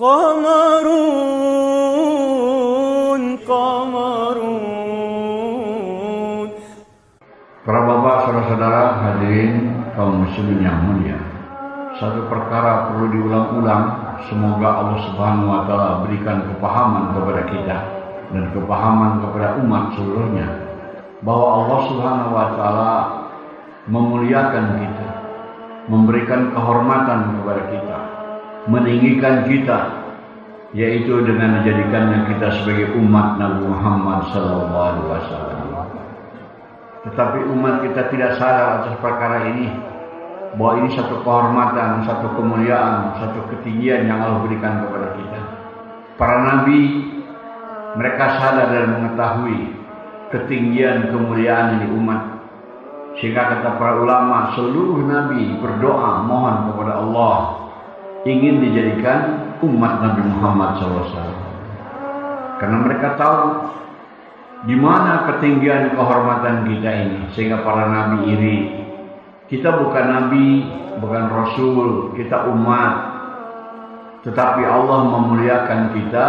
Qamarun. Para bapak, saudara-saudara, hadirin kaum muslimin yang mulia, satu perkara perlu diulang-ulang. Semoga Allah Subhanahu wa Ta'ala berikan kepahaman kepada kita dan kepahaman kepada umat seluruhnya, bahwa Allah Subhanahu wa Ta'ala memuliakan kita, memberikan kehormatan kepada kita, meninggikan kita, yaitu dengan menjadikannya kita sebagai umat Nabi Muhammad SAW. Tetapi umat kita tidak sadar atas perkara ini, bahwa ini satu kehormatan, satu kemuliaan, satu ketinggian yang Allah berikan kepada kita. Para nabi, mereka sadar dan mengetahui ketinggian kemuliaan ini umat, sehingga kata para ulama, seluruh nabi berdoa mohon kepada Allah ingin dijadikan umat Nabi Muhammad SAW, karena mereka tahu di mana ketinggian kehormatan kita ini, sehingga para nabi iri. Kita bukan nabi, bukan rasul, kita umat, tetapi Allah memuliakan kita,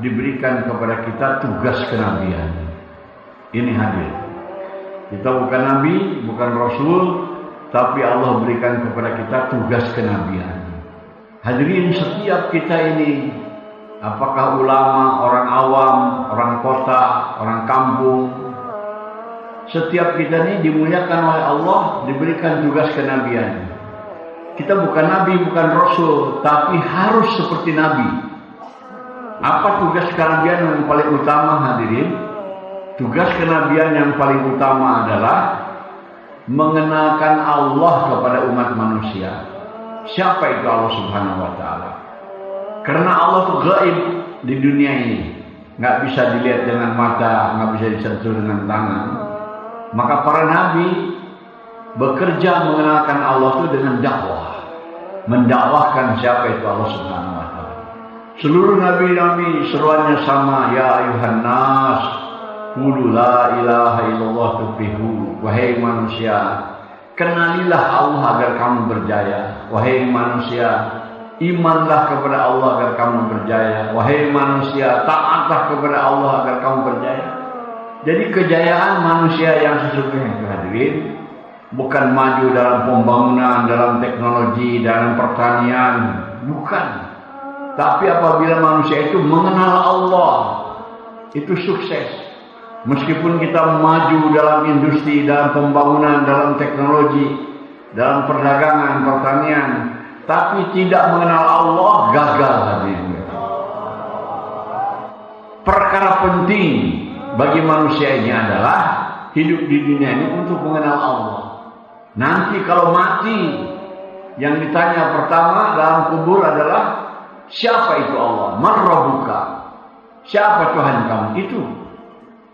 diberikan kepada kita tugas kenabian. Ini hadir. Kita bukan nabi, bukan rasul, tapi Allah berikan kepada kita tugas kenabian. Hadirin, setiap kita ini, apakah ulama, orang awam, orang kota, orang kampung, setiap kita ini dimuliakan oleh Allah, diberikan tugas kenabian. Kita bukan nabi, bukan rasul, tapi harus seperti nabi. Apa tugas kenabian yang paling utama, hadirin? Tugas kenabian yang paling utama adalah mengenalkan Allah kepada umat manusia. Siapa itu Allah Subhanahu wa Ta'ala? Karena Allah itu gaib di dunia ini, nggak bisa dilihat dengan mata, nggak bisa disentuh dengan tangan. Maka para nabi bekerja mengenalkan Allah itu dengan dakwah, mendakwahkan siapa itu Allah Subhanahu wa Ta'ala. Seluruh nabi-nabi seruannya sama, ya ayuhan nas, qulu la ilaha illallah tuflihu. Wahai manusia, kenalilah Allah agar kamu berjaya. Wahai manusia, imanlah kepada Allah agar kamu berjaya. Wahai manusia, taatlah kepada Allah agar kamu berjaya. Jadi kejayaan manusia yang sesungguhnya, hadirin, bukan maju dalam pembangunan, dalam teknologi, dalam pertanian, bukan. Tapi apabila manusia itu mengenal Allah, itu sukses. Meskipun kita maju dalam industri, dalam pembangunan, dalam teknologi, dalam perdagangan, pertanian, tapi tidak mengenal Allah, gagal hadirin. Perkara penting bagi manusia ini adalah hidup di dunia ini untuk mengenal Allah. Nanti kalau mati, yang ditanya pertama dalam kubur adalah siapa itu Allah? Man rabbuka? Siapa Tuhan kamu? Itu.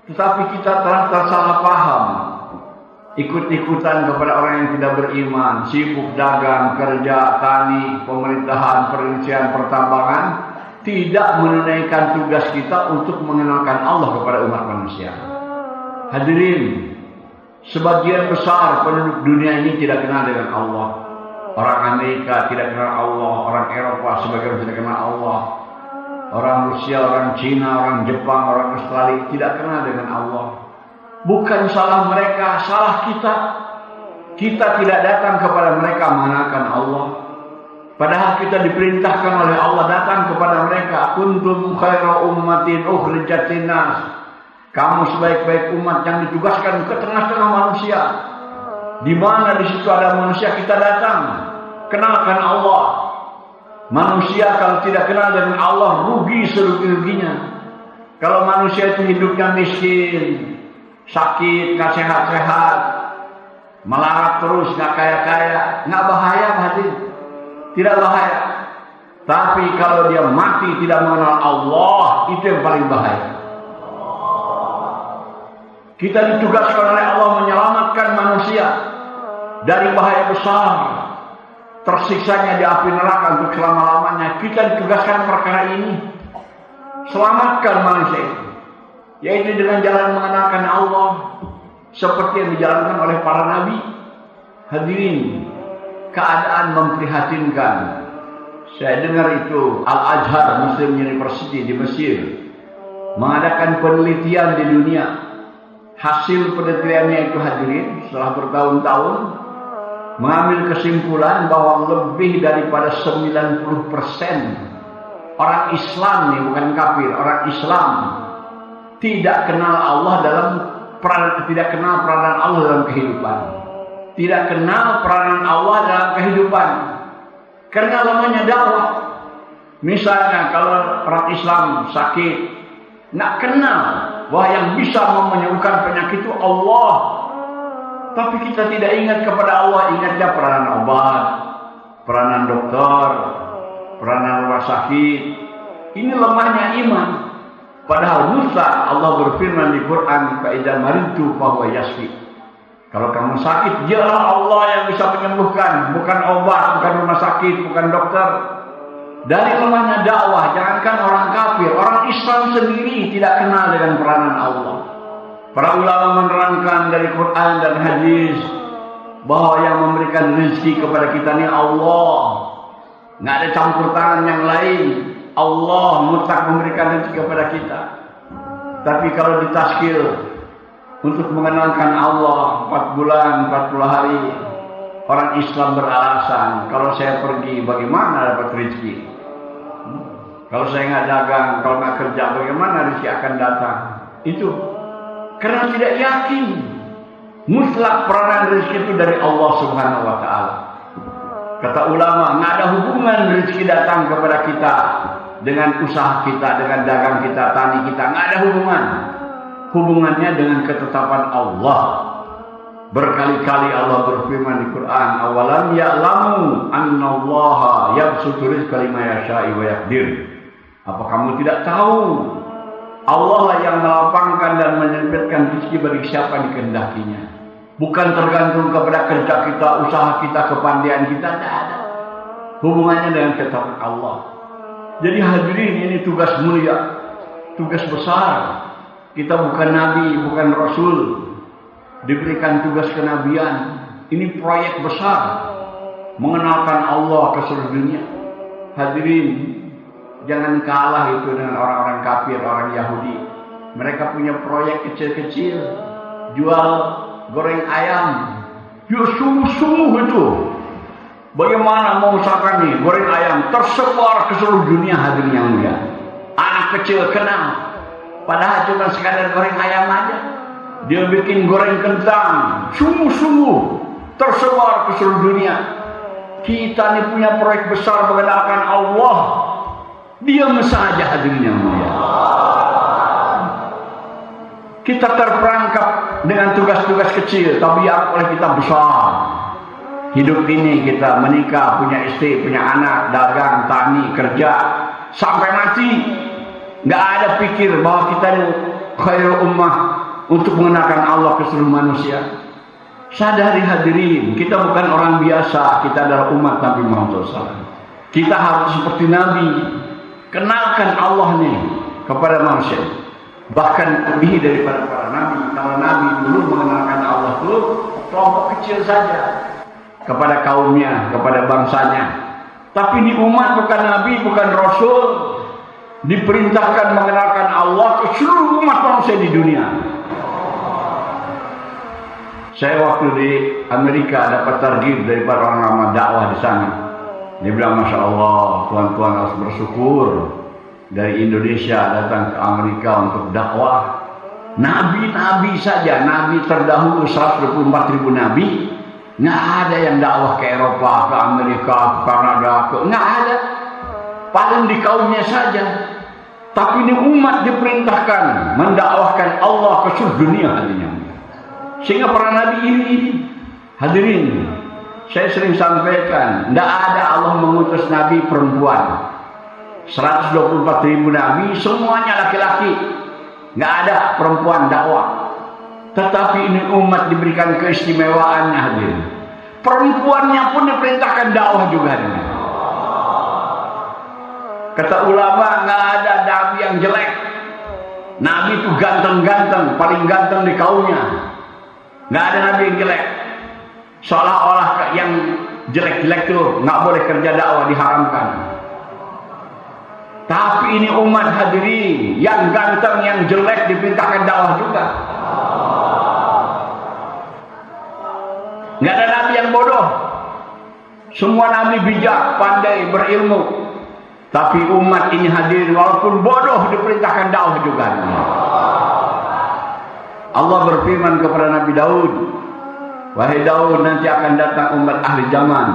Tetapi kita telah tersalah paham, ikut-ikutan kepada orang yang tidak beriman, sibuk dagang, kerja, tani, pemerintahan, perindustrian, pertambangan, tidak menunaikan tugas kita untuk mengenalkan Allah kepada umat manusia. Hadirin, sebagian besar penduduk dunia ini tidak kenal dengan Allah. Orang Amerika tidak kenal Allah, orang Eropa sebagian tidak kenal Allah, orang Rusia, orang Cina, orang Jepang, orang Australia tidak kenal dengan Allah. Bukan salah mereka, salah kita. Kita tidak datang kepada mereka mengenalkan Allah. Padahal kita diperintahkan oleh Allah datang kepada mereka. Kuntum khaira ummatin ukhrijat linnas. Kamu sebaik-baik umat yang ditugaskan ke tengah-tengah manusia. Di mana di situ ada manusia, kita datang. Kenalkan Allah. Manusia kalau tidak kenal dengan Allah, rugi serugi-ruginya. Kalau manusia itu hidupnya miskin, sakit, nggak sehat-sehat, melarat terus, nggak kaya-kaya, nggak bahaya hadirin. Tidak bahaya. Tapi kalau dia mati tidak mengenal Allah, itu yang paling bahaya. Kita ditugaskan oleh Allah menyelamatkan manusia dari bahaya besar, tersiksanya di api neraka untuk selama-lamanya. Kita ditugaskan perkara ini, selamatkan manusia itu, yaitu dengan jalan mengenalkan Allah, seperti yang dijalankan oleh para nabi. Hadirin, keadaan memprihatinkan. Saya dengar itu Al-Azhar Muslim University di Mesir mengadakan penelitian di dunia. Hasil penelitiannya itu hadirin setelah bertahun-tahun mengambil kesimpulan bahwa lebih daripada 90% orang Islam nih, bukan kafir, orang Islam tidak kenal Allah tidak kenal peranan Allah dalam kehidupan. Tidak kenal peranan Allah dalam kehidupan. Karena lemahnya dakwah. Misalnya kalau orang Islam sakit, nggak kenal bahwa yang bisa menyembuhkan penyakit itu Allah. Tapi kita tidak ingat kepada Allah, ingatnya peranan obat, peranan dokter, peranan rumah sakit. Ini lemahnya iman. Padahal Musa Allah berfirman di Quran, "Fa idza maridtu fa huwa yashfi." Kalau kamu sakit, dialah Allah yang bisa menyembuhkan, bukan obat, bukan rumah sakit, bukan dokter. Dari lemahnya dakwah, jangankan orang kafir, orang Islam sendiri tidak kenal dengan peranan Allah. Para ulama menerangkan dari Quran dan hadis bahwa yang memberikan rezeki kepada kita ini Allah. Nggak ada campur tangan yang lain. Allah mutlak memberikan rezeki kepada kita. Tapi kalau ditaskil untuk mengenalkan Allah 4 bulan, 40 hari, orang Islam beralasan, kalau saya pergi bagaimana dapat rezeki? Kalau saya nggak dagang, kalau nggak kerja, bagaimana rezeki akan datang? Itu karena tidak yakin mutlak peranan rezeki itu dari Allah Subhanahu wa Ta'ala. Kata ulama, nggak ada hubungan rezeki datang kepada kita dengan usaha kita, dengan dagang kita, tani kita, nggak ada hubungan. Hubungannya dengan ketetapan Allah. Berkali-kali Allah berfirman di Quran, "Awalam ya'lamu annallaha yabsutu rizqa liman yasha'i wa yaqdir." Apa kamu tidak tahu Allah lah yang melapangkan dan menyempitkan rezeki bagi siapa yang dikehendakinya. Bukan tergantung kepada kerja kita, usaha kita, kepandaian kita, tidak ada. Hubungannya dengan ketetapan Allah. Jadi hadirin, ini tugas mulia, tugas besar. Kita bukan nabi, bukan rasul, diberikan tugas kenabian. Ini proyek besar, mengenalkan Allah ke seluruh dunia. Hadirin, jangan kalah itu dengan orang-orang kafir, orang Yahudi. Mereka punya proyek kecil-kecil, jual goreng ayam, jual sungguh-sungguh itu. Bagaimana mau usahakan nih goreng ayam tersebar ke seluruh dunia, hadirin yang mulia. Anak kecil kenal. Padahal cuma sekadar goreng ayam aja. Dia bikin goreng kentang, sungguh-sungguh tersebar ke seluruh dunia. Kita ini punya proyek besar mengenalkan Allah. Diam saja hadirin yang mulia. Kita terperangkap dengan tugas-tugas kecil, tapi yang oleh kita besar. Hidup ini kita menikah, punya istri, punya anak, dagang, tani, kerja, sampai mati. Nggak ada pikir bahwa kita ini khairul ummah untuk mengenalkan Allah ke seluruh manusia. Sadari hadirin, kita bukan orang biasa, kita adalah umat Nabi Muhammad SAW. Kita harus seperti Nabi, kenalkan Allah nih kepada manusia. Bahkan lebih daripada para Nabi. Kalau Nabi dulu mengenalkan Allah itu kelompok kecil saja kepada kaumnya, kepada bangsanya. Tapi di umat bukan Nabi, bukan Rasul, diperintahkan mengenalkan Allah ke seluruh umat manusia di dunia. Saya waktu di Amerika dapat targib dari para orang lama dakwah di sana. Dia bilang, "Masya Allah, tuan-tuan harus bersyukur dari Indonesia datang ke Amerika untuk dakwah. Nabi-nabi saja, nabi terdahulu 124.000 nabi, nggak ada yang dakwah ke Eropa, ke Amerika, ke Kanada, nggak ada. Paling di kaumnya saja. Tapi ini umat diperintahkan mendakwahkan Allah ke seluruh dunia hadirin. Sehingga para nabi ini hadirin, saya sering sampaikan, tidak ada Allah mengutus nabi perempuan. 124.000 nabi semuanya laki-laki, nggak ada perempuan dakwah. Tetapi ini umat diberikan keistimewaannya hadirin. Perempuannya pun diperintahkan dakwah juga hadirin. Kata ulama, nggak ada nabi yang jelek. Nabi itu ganteng-ganteng, paling ganteng di kaumnya. Nggak ada nabi yang jelek. Seolah-olah yang jelek-jelek itu nggak boleh kerja dakwah, diharamkan. Tapi ini umat hadirin, yang ganteng, yang jelek diperintahkan dakwah juga. Nggak ada nabi yang bodoh. Semua nabi bijak, pandai, berilmu. Tapi umat ini hadirin, walaupun bodoh diperintahkan dakwah juga. Allah berfirman kepada Nabi Daud, wahai Daud, nanti akan datang umat ahli zaman.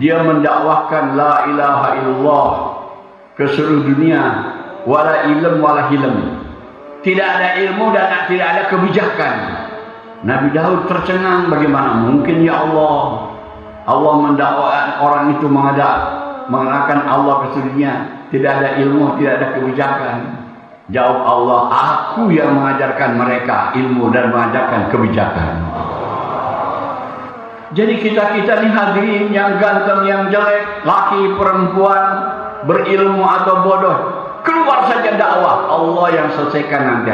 Dia mendakwahkan la ilaha illallah ke seluruh dunia, wala ilm wala hilm. Tidak ada ilmu dan tidak ada kebijakan. Nabi Daud tercengang, bagaimana mungkin ya Allah? Allah mendakwakan orang itu mengenalkan Allah ke seluruh dunia, tidak ada ilmu, tidak ada kebijakan. Jawab Allah, aku yang mengajarkan mereka ilmu dan mengajarkan kebijakan. Jadi kita-kita ini hadirin, yang ganteng, yang jelek, laki, perempuan, berilmu atau bodoh, keluar saja dakwah, Allah yang selesaikan nanti.